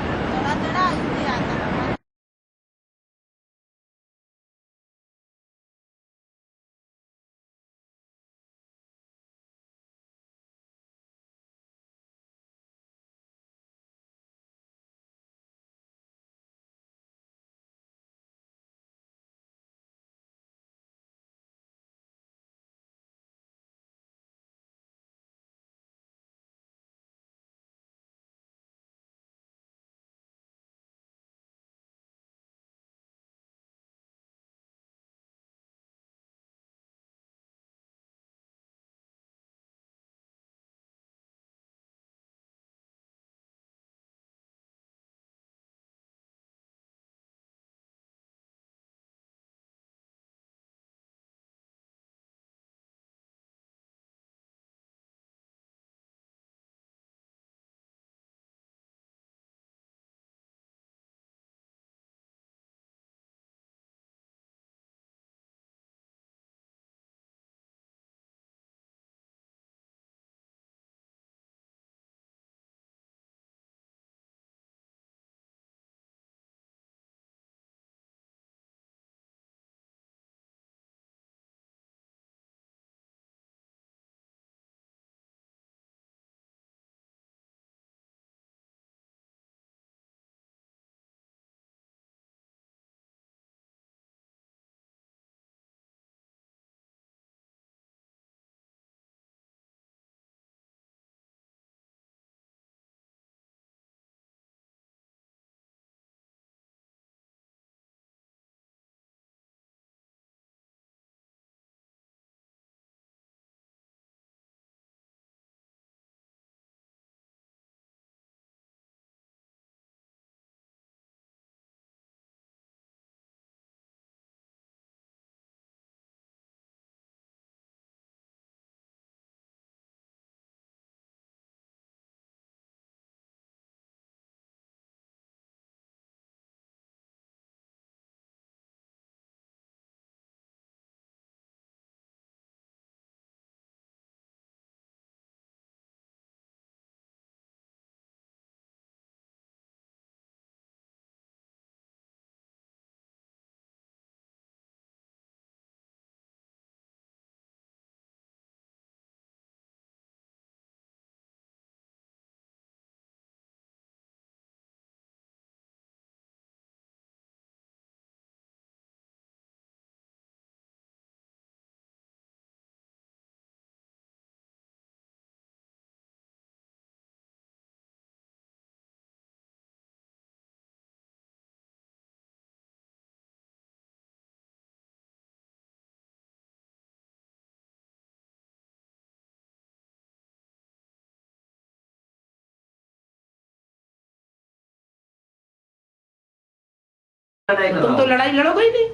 तुम तो लड़ाई लड़ोगे ही नहीं,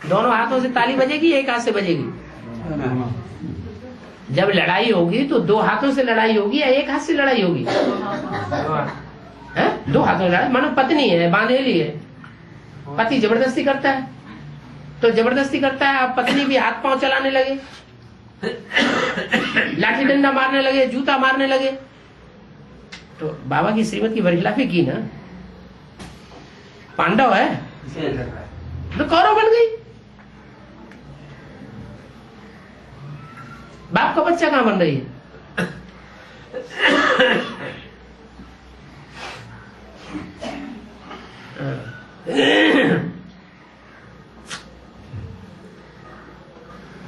दोनों हाथों से ताली बजेगी, एक हाथ से बजेगी। जब लड़ाई होगी तो दो हाथों से लड़ाई होगी या एक हाथ से लड़ाई होगी? है? दो हाथों से लड़ाई। मानो पत्नी है, बांधेली है, पति जबरदस्ती करता है, तो जबरदस्ती करता है, अब पत्नी भी हाथ पांव चलाने लगे, लाठी डंडा मारने लगे, जूता मारने लगे, तो बाबा की श्रीमत की बरखिलाफी की ना। पांडव है तो कौरव बन गई। बाप का बच्चा कहां बन रही है?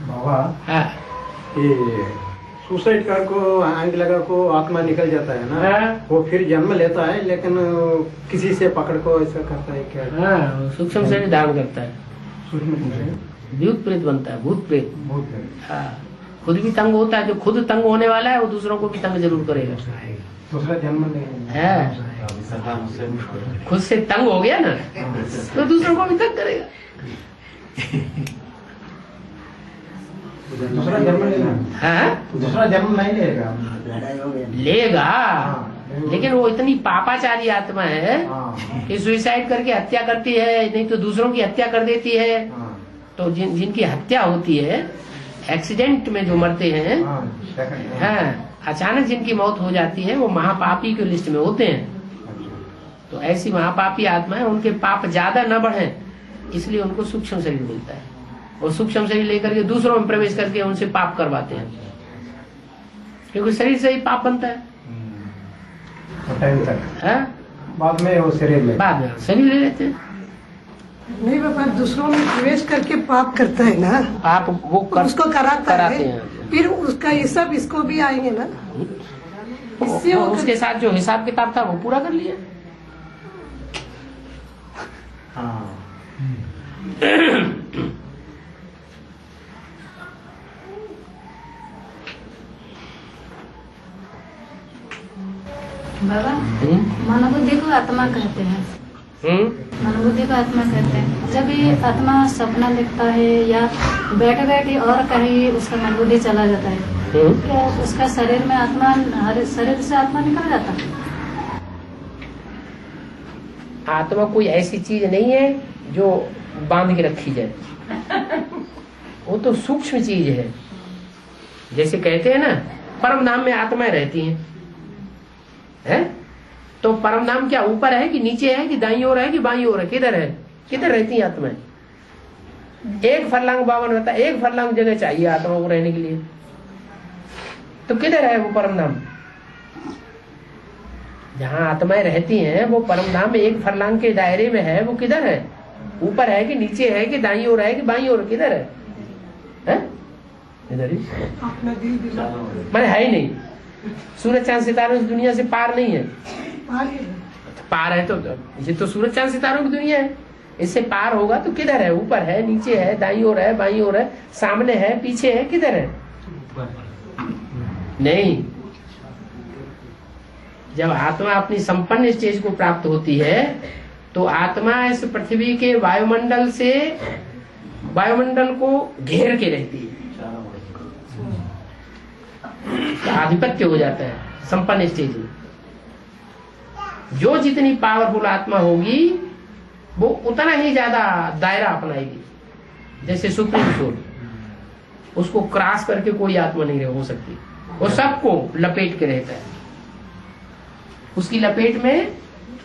बाबा हाँ। ये सुसाइड कर को आग लगा को आत्मा निकल जाता है ना, हाँ। वो फिर जन्म लेता है, लेकिन किसी से पकड़ को ऐसा करता है क्या? हाँ, सूक्ष्म शरीर धारण करता है, सूक्ष्म भूत प्रेत बनता है, भूत प्रेत। बहुत हाँ, खुद भी तंग होता है, जो खुद तंग होने वाला है वो दूसरों को भी तंग जरूर करेगा। दूसरा जन्म नहीं है, खुद से तंग हो गया ना तो दूसरों को भी तंग करेगा। दूसरा जन्म लेगा, हाँ, दूसरा जन्म नहीं लेगा, लेगा, लेकिन वो इतनी पापाचारी आत्मा है कि सुसाइड करके हत्या करती है, नहीं तो दूसरों की हत्या कर देती है। तो जिनकी हत्या होती है, एक्सीडेंट में जो मरते हैं, हाँ, अचानक जिनकी मौत हो जाती है, वो महापापी के लिस्ट में होते हैं। तो ऐसी महापापी आत्मा है, उनके पाप ज्यादा न बढ़े, इसलिए उनको सूक्ष्म शरीर मिलता है। वो सूक्ष्म शरीर लेकर के दूसरों में प्रवेश करके उनसे पाप करवाते हैं, क्योंकि शरीर से ही पाप बनता है। टाइम तक है? बाद में वो शरीर ले, बाद में शरीर ले लेते हैं। नहीं बाबा, दूसरों में प्रवेश करके पाप करता है ना, पाप वो उसको कराते हैं, हैं, फिर उसका ये सब इसको भी आएंगे ना, इससे वो उसके साथ जो हिसाब किताब था वो पूरा कर लिया। बाबा, मनोबुद्धि को आत्मा कहते हैं। मनोबुद्धि को आत्मा कहते हैं। जब ये आत्मा सपना देखता है या बैठे बैठे और कहीं उसका मनोबुद्धि चला जाता है, क्या उसका शरीर में आत्मा, शरीर से आत्मा निकल जाता है? आत्मा कोई ऐसी चीज नहीं है जो बांध के रखी जाए, वो तो सूक्ष्म चीज है। जैसे कहते हैं ना, परम धाम में आत्माएं रहती हैं, है? तो परम धाम क्या ऊपर है कि नीचे है कि दाईं ओर है कि बाईं ओर है? किधर है? किधर रहती हैं आत्माएं? एक फरलांग 52 रहता है, एक फरलांग जगह चाहिए आत्मा को रहने के लिए, तो किधर है वो परम धाम? जहाँ आत्माएं रहती हैं वो परम धाम एक फरलांग के दायरे में है। वो किधर है? ऊपर है कि नीचे है कि दाईं ओर है कि बाईं ओर? किधर है? इधर ही मैंने है ही नहीं। सूरज चांद सितारों की दुनिया से पार नहीं है। पार है तो ये तो सूरज चांद सितारों की दुनिया है, इससे पार होगा तो किधर है? ऊपर है, नीचे है, दाईं ओर है, बाईं ओर है, सामने है, पीछे है, किधर है? नहीं। जब आत्मा अपनी संपन्न स्टेज को प्राप्त होती है तो आत्मा इस पृथ्वी के वायुमंडल से, वायुमंडल को घेर के रहती है, तो आधिपत्य हो जाता है संपन्न स्टेज में। जो जितनी पावरफुल आत्मा होगी वो उतना ही ज्यादा दायरा अपनाएगी। जैसे सुप्रीम कोर्ट, उसको क्रॉस करके कोई आत्मा नहीं हो सकती, वो सबको लपेट के रहता है। उसकी लपेट में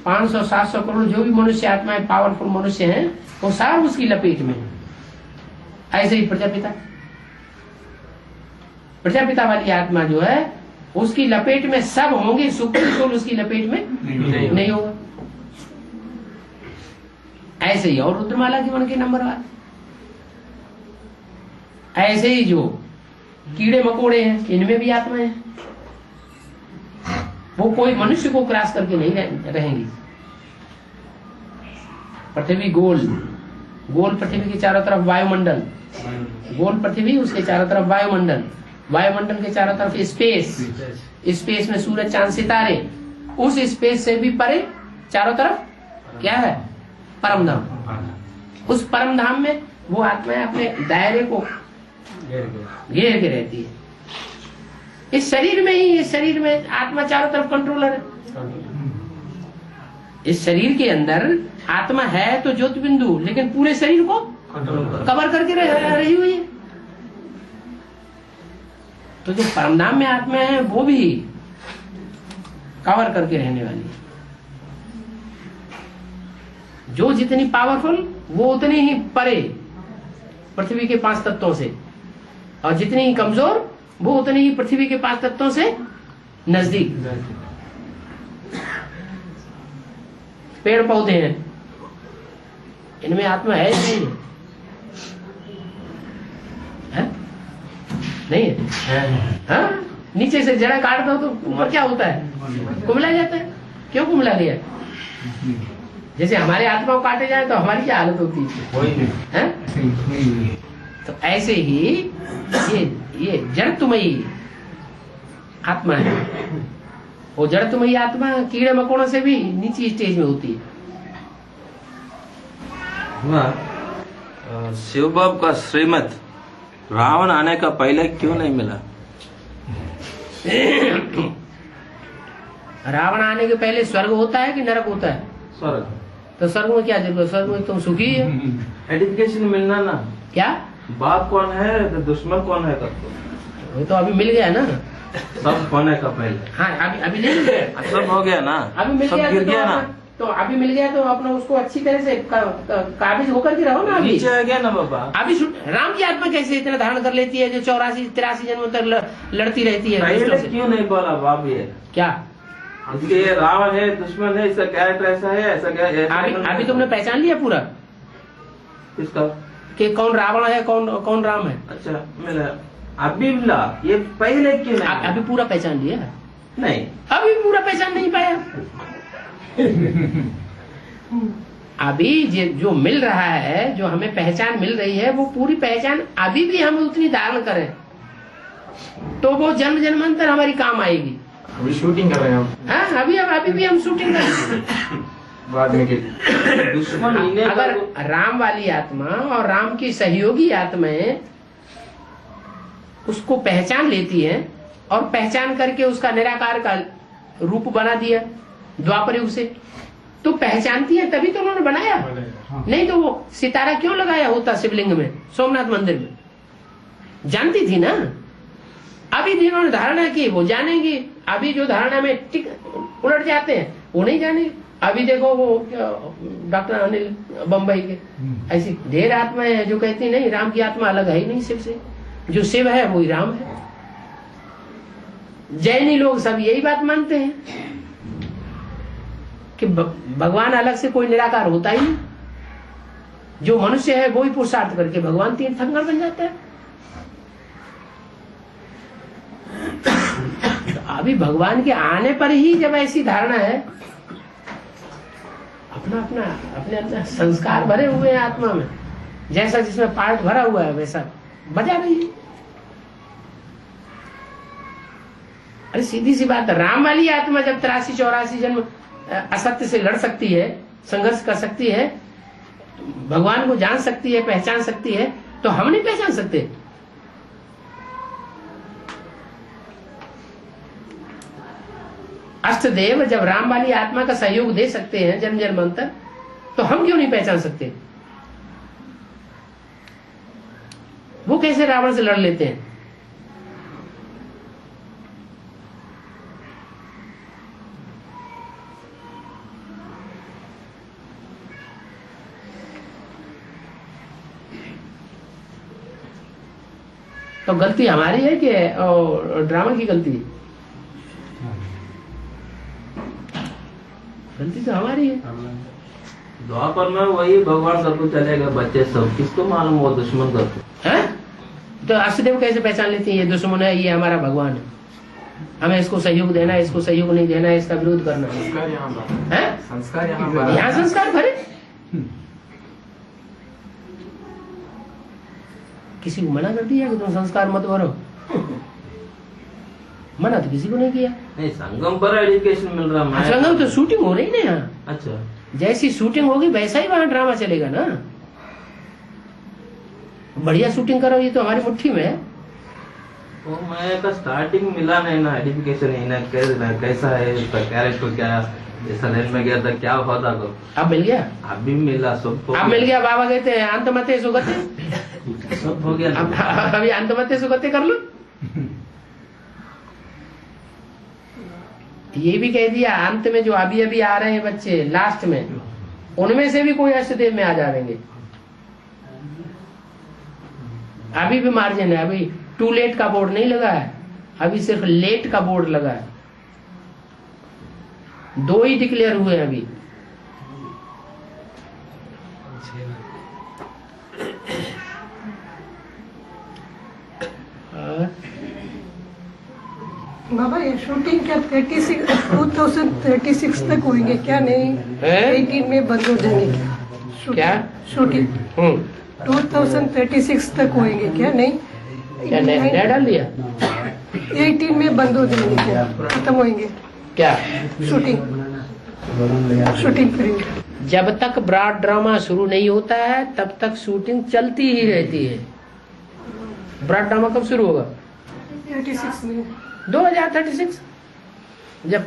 500-700 करोड़ जो भी मनुष्य आत्माएं पावरफुल मनुष्य हैं, वो सब उसकी लपेट में। ऐसे ही प्रजापिता वाली आत्मा जो है उसकी लपेट में सब होंगे, सुप्रीम सोल उसकी लपेट में नहीं होगा। ऐसे ही और रुद्रमाला जीवन के नंबर 1। ऐसे ही जो कीड़े मकोड़े हैं इनमें भी आत्मा है, वो कोई मनुष्य को क्रॉस करके नहीं रहेंगी। पृथ्वी गोल, गोल पृथ्वी के चारों तरफ वायुमंडल, गोल पृथ्वी उसके चारों तरफ वायुमंडल, वायुमंडल के चारों तरफ स्पेस, स्पेस में सूरज चांद सितारे, उस स्पेस से भी परे चारों तरफ क्या है? परमधाम। उस परम धाम में वो आत्मा अपने दायरे को घेर के रहती है। इस शरीर में ही, इस शरीर में आत्मा चारों तरफ कंट्रोलर है। इस शरीर के अंदर आत्मा है तो ज्योति बिंदु, लेकिन पूरे शरीर को कवर करके रही हुई है। तो जो परमधाम में आत्मा है वो भी कवर करके रहने वाली है। जो जितनी पावरफुल वो उतनी ही परे पृथ्वी के 5 तत्वों से, और जितनी ही कमजोर वो उतनी ही पृथ्वी के 5 तत्वों से नजदीक। पेड़ पौधे हैं, इनमें आत्मा है नहीं है? नहीं है? हाँ? नीचे से जड़ा काट दो तो ऊपर क्या होता है? कुमला जाता है। क्यों कुमला गया? जैसे हमारे आत्मा को काटे जाए तो हमारी क्या हालत होती है? तो ऐसे ही ये जड़ तुम्ही आत्मा है। वो जड़ तुम्ही आत्मा कीड़े मकोड़ों से भी नीची स्टेज में होती है। शिव बाबा का श्रीमत रावण आने का पहले क्यों नहीं मिला? रावण आने के पहले स्वर्ग होता है कि नरक होता है? स्वर्ग। तो स्वर्ग में क्या जरूरत? स्वर्ग में तुम सुखी है। एजुकेशन मिलना ना। क्या बाप कौन है तो दुश्मन कौन है? वो तो अभी मिल गया ना, सब होने का पहले। हाँ अभी नहीं मिल गया, सब हो गया ना, अभी मिल सब गया गिर गया ना। तो अभी मिल गया तो अपना उसको अच्छी तरह से काबिज होकर के रहो ना। अभी नीचे आ गया ना बाबा। अभी राम की आत्मा कैसे इतना धारण कर लेती है जो 84-83 जन्मों तक लड़ती रहती है? पहले क्यों नहीं बोला बाप? ये क्या ये रावण है, दुश्मन है, इसका कैरेक्टर ऐसा है, ऐसा क्या? अभी तुमने पहचान लिया पूरा किसका कि कौन रावण है, कौन राम है? अच्छा मिला, अभी मिला। ये पहले क्यों नहीं? अभी पूरा पहचान लिया? नहीं, अभी पूरा पहचान नहीं पाया। अभी जो मिल रहा है, जो हमें पहचान मिल रही है, वो पूरी पहचान अभी भी हम उतनी धारण करें तो वो जन्म जन्मांतर हमारी काम आएगी। अभी शूटिंग कर रहे हैं हम। हाँ अभी भी हम शूटिंग कर रहे हैं। बाद में दुश्मन अगर राम वाली आत्मा और राम की सहयोगी आत्माएं उसको पहचान लेती हैं और पहचान करके उसका निराकार का रूप बना दिया द्वापर युग से, तो पहचानती है तभी तो उन्होंने बनाया। नहीं तो वो सितारा क्यों लगाया होता शिवलिंग में, सोमनाथ मंदिर में? जानती थी ना। अभी जिन्होंने धारणा की वो जानेंगे, अभी जो धारणा में उलट जाते हैं वो नहीं जानेंगे। अभी देखो वो डॉक्टर अनिल बम्बई के, ऐसी ढेर आत्माएं हैं जो कहती नहीं राम की आत्मा अलग है ही नहीं शिव से, जो शिव है वही राम है। जैनी लोग सब यही बात मानते हैं कि भगवान अलग से कोई निराकार होता ही नहीं, जो मनुष्य है वो ही पुरुषार्थ करके भगवान तीर्थंकर बन जाता है। तो अभी भगवान के आने पर ही जब ऐसी धारणा है, अपने संस्कार भरे हुए हैं आत्मा में, जैसा जिसमें पार्ट भरा हुआ है वैसा बजा रही है। अरे सीधी सी बात है, राम वाली आत्मा जब 83-84 जन्म असत्य से लड़ सकती है, संघर्ष कर सकती है, भगवान को जान सकती है, पहचान सकती है, तो हम नहीं पहचान सकते? अष्टदेव जब राम वाली आत्मा का सहयोग दे सकते हैं जन्म जन्मांतर, तो हम क्यों नहीं पहचान सकते? वो कैसे रावण से लड़ लेते हैं? तो गलती हमारी है कि ड्रामा की गलती है? गलती तो हमारी है। द्वापर में वही भगवान सब कुछ चलेगा, बच्चे सब किसको मालूम वो दुश्मन करते हैं? तो अष्टदेव कैसे पहचान लेते हैं ये दुश्मन है, ये हमारा भगवान है, हमें इसको सहयोग देना है, इसको सहयोग नहीं देना है, इसका विरोध करना है? संस्कार यहाँ संस्कार भरे। किसी को मना कर दिया कि तुम संस्कार मत भरो? मना तो किसी को नहीं किया। नहीं, संगम पर एजुकेशन मिल रहा है। संगम तो शूटिंग हो रही ना यहाँ। अच्छा, जैसी शूटिंग होगी वैसा ही वहां ड्रामा चलेगा ना। बढ़िया शूटिंग करो, ये तो हमारी मुट्ठी में है। वो मैं तो स्टार्टिंग मिला नहीं ना, आइडेंटिफिकेशन नहीं ना, कैसा है इसका कैरेक्टर, क्या सलेन में गया था, क्या होता को अब मिल गया, अभी मिला सब, अब मिल गया। बाबा कहते हैं अंत मते सुगते, सब हो गया। अभी अंत मते सुगते कर लो। ये भी कह दिया अंत में जो अभी अभी आ रहे हैं बच्चे लास्ट में, उनमें से भी कोई अष्टदेव में आ जाएंगे। अभी भी मार्जिन है, अभी टू लेट का बोर्ड नहीं लगा है, अभी सिर्फ लेट का बोर्ड लगा है। 2 ही डिक्लेयर हुए हैं अभी। बाबा ये शूटिंग क्या 2036 तक होंगे क्या? नहीं 18 में बंद हो जाएंगे क्या शूटिंग? 2036 तक होंगे क्या? नहीं क्या नया डाल दिया? 18 में बंद हो जाएंगे क्या? खत्म होंगे क्या शूटिंग करेंगे? जब तक ब्रॉड ड्रामा शुरू नहीं होता है तब तक शूटिंग चलती ही रहती है। ब्रॉड ड्रामा कब शुरू होगा? 36 में 2036, जब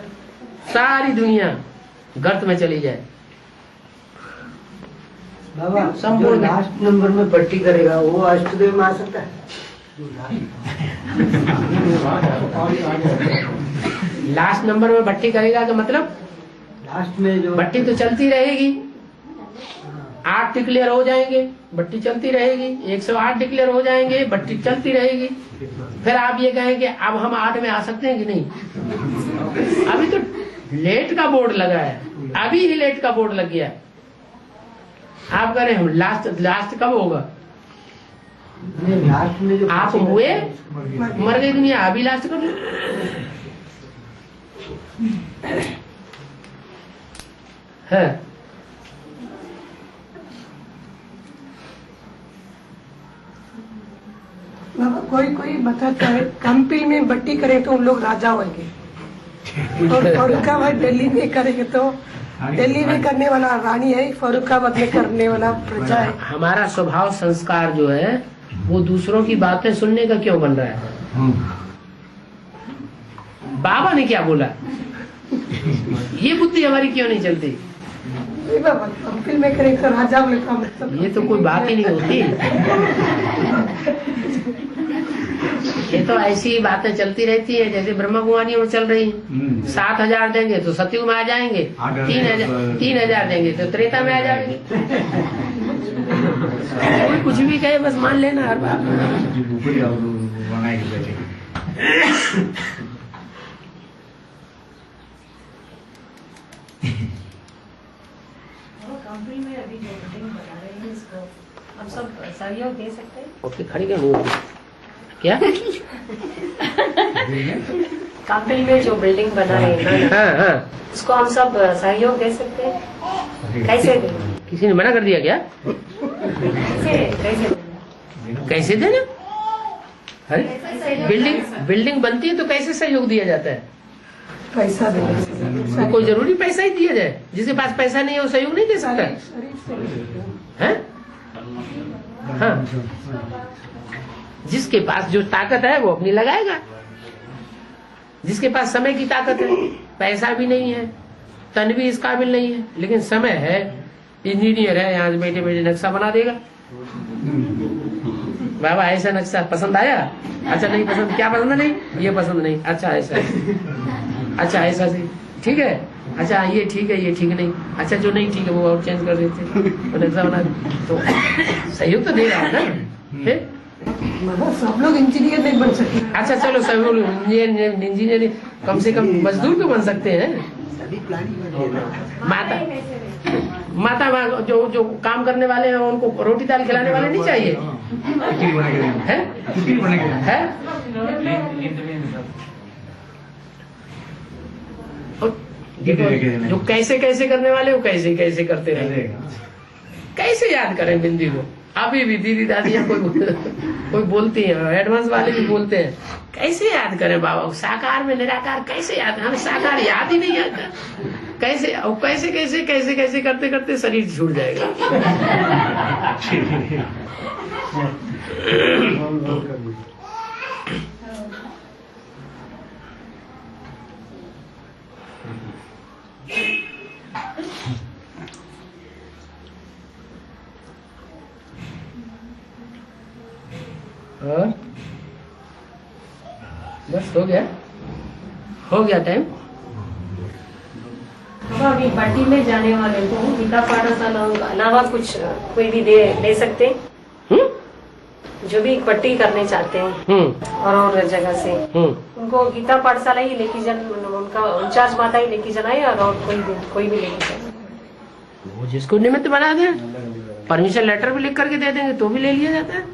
सारी दुनिया गर्त में चली जाए। बाबा संपूर्ण लास्ट नंबर में पट्टी करेगा वो अष्टदेव में आ सकता है? लास्ट नंबर में भट्टी करेगा का मतलब लास्ट में जो भट्टी तो चलती रहेगी। 8 डिक्लेयर हो जाएंगे, भट्टी चलती रहेगी। 108 डिक्लेयर हो जाएंगे, भट्टी चलती रहेगी। फिर आप ये कहेंगे अब हम 8 में आ सकते हैं कि नहीं? अभी तो लेट का बोर्ड लगा है, अभी ही लेट का बोर्ड लग गया। आप कह रहे हैं हम लास्ट कब होगा? लास्ट में जो आप हुए मर गई दुनिया, अभी लास्ट कर लो। है बाबा कोई बताता है कंपनी में भट्टी करें तो उन लोग राजा होंगे, और फरुखाबाद दिल्ली में करेंगे तो दिल्ली में करने वाला रानी है, फरुखाबाद में करने वाला प्रजा है। हमारा स्वभाव संस्कार जो है वो दूसरों की बातें सुनने का क्यों बन रहा है? बाबा ने क्या बोला, ये बुद्धि हमारी क्यों नहीं चलती? बाबा कंपनी में करें तो राजा होने का मतलब ये तो कोई बात ही नहीं होती। ये तो ऐसी ही बातें चलती रहती है जैसे ब्रह्मा कुमारी में चल रही है। 7000 देंगे तो सतयुग में आ जाएंगे, 3000 देंगे तो त्रेता में आ जाएंगे। कोई कुछ भी कहे बस मान लेना हर बात। कंपनी में अभी जो बिल्डिंग बना रहे हैं इसको हम सब सहयोग दे सकते हैं? ओके खड़ी क्या क्या? कंपनी में जो बिल्डिंग बना रहे हैं हाँ, उसको हम सब सहयोग दे सकते हैं? कैसे दें? किसी ने मना कर दिया क्या? कैसे देना? अरे बिल्डिंग बनती है तो कैसे सहयोग दिया जाता है? पैसा देना, तो कोई जरूरी पैसा ही दिया जाए? जिसके पास पैसा नहीं है वो सहयोग नहीं दे सकता है? हाँ, जिसके पास जो ताकत है वो अपनी लगाएगा। जिसके पास समय की ताकत है, पैसा भी नहीं है, तन भी इस काबिल नहीं है, लेकिन समय है, इंजीनियर है, यहाँ बैठे बैठे नक्शा बना देगा। बाबा ऐसा नक्शा पसंद आया? अच्छा नहीं पसंद, क्या पसंद नहीं? ये पसंद नहीं, अच्छा ऐसा, अच्छा ऐसा सही, ठीक है, अच्छा ये ठीक है, ये ठीक नहीं, अच्छा जो नहीं ठीक है वो और चेंज कर देते, तो नक्शा बना तो सहयोग तो दे रहा है ना। फिर सब लोग इंजीनियर नहीं बन सकते। अच्छा चलो सब लोग इंजीनियर कम से कम मजदूर तो बन सकते हैं। माता जो काम करने वाले हैं उनको रोटी दाल खिलाने वाले नहीं चाहिए है? जो कैसे कैसे करने वाले वो कैसे कैसे करते रहे। कैसे याद करें बिंदी को? अभी भी दीदी दादी कोई बोलती है, एडवांस वाले भी बोलते हैं, कैसे याद करें बाबा? साकार में निराकार कैसे याद? हमें साकार याद ही नहीं आता। कैसे कैसे कैसे कैसे कैसे करते करते शरीर छूट जाएगा। और बस हो गया टाइम। अभी भट्टी में जाने वाले को गीता पाठशाला के अलावा कुछ कोई भी दे सकते हैं? जो भी पट्टी करने चाहते हैं और जगह से उनको गीता पाठशाला ही लेके जाना, उनका इंचार्ज माता ही लेके जाना है और कोई भी लेके जाना। वो जिसको निमित्त बना दे, परमिशन लेटर भी लिख करके दे देंगे तो भी ले लिया जाता है।